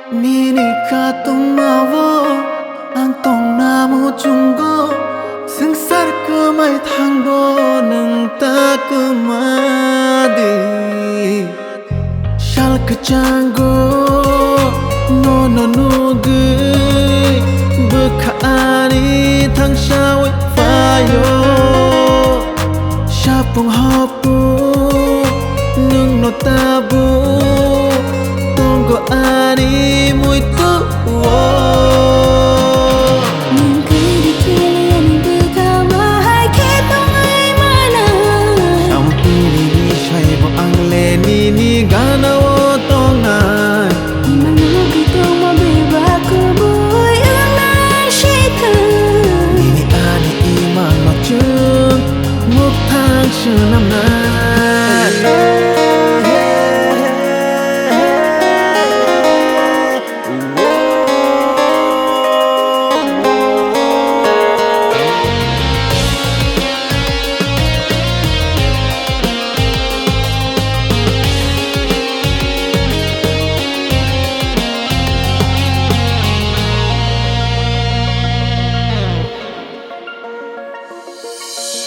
Nini katong mawo ang tong namo chunggo sengsar kemai thangbo nang ta kemadi shal kecanggo no nugi bekhaani thang shawai fayo shapung hopu nung no tabu tonggo ani muito Mungkin kalian berkawan hai ketong ai mana Sampili ni syai bo ang le ni gana wo tongan Imang nugi tong mabeba kuboy ang nashitan Nini ani imang no chung muk thang shenam na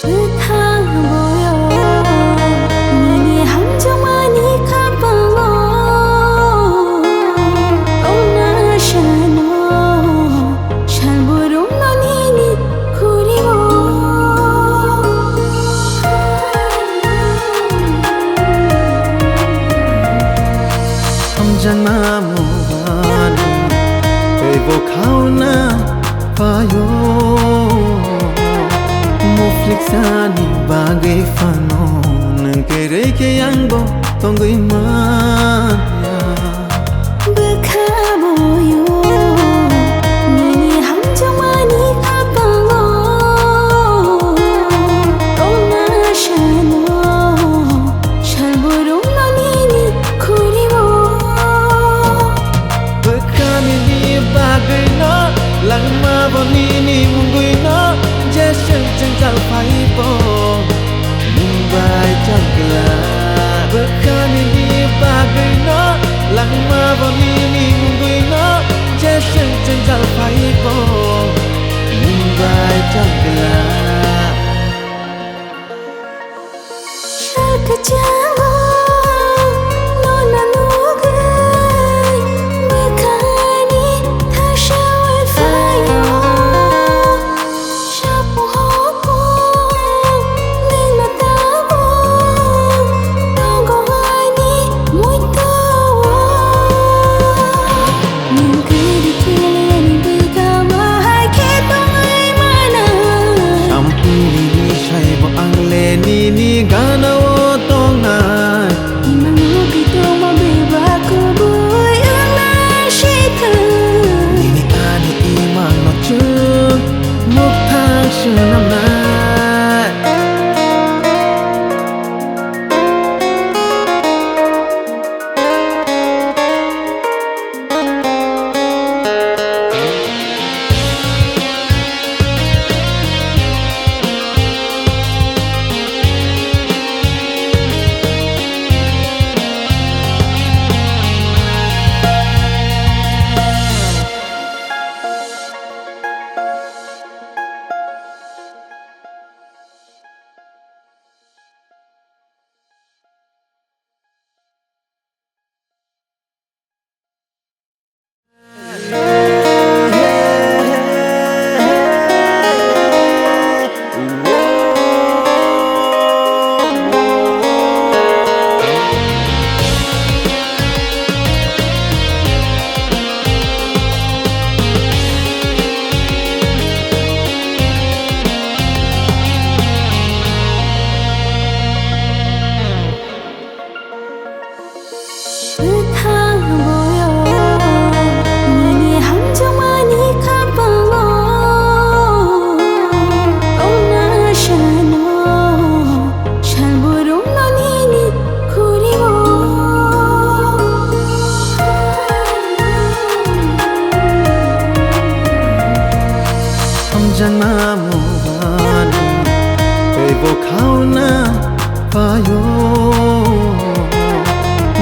Bethang boyo Nini hamjang mani kapango Ong nashano Shal burung no nini kuriwo Hamjang namu anu Pebo kau na payo Mufliksani bagai fano Nang kere ke yang bo tonggo iman Beka boyo Nini hamjang mani kapango Ong nashano Shal burung no nini kuriwo Bekami ni bagai no Lang ma bo ni munggui no Jeseng jengkal pai po Mumbai jangkela Bekami ni bagai no Lang ma bo ni munggui no Jeseng jengkal pai po Mumbai jangkela Shal kecanggo Nona nugai Bekani thang shawai fayo Shapu hopo Neng na tabo Tonggo ani muito Mungkin kalian berkawan hai ketong ai mana Sampili ni syai bo ang le ni gana wo tong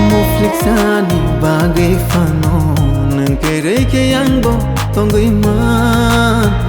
Mufliksani bagai fano nang kere ke yang bo tonggoi man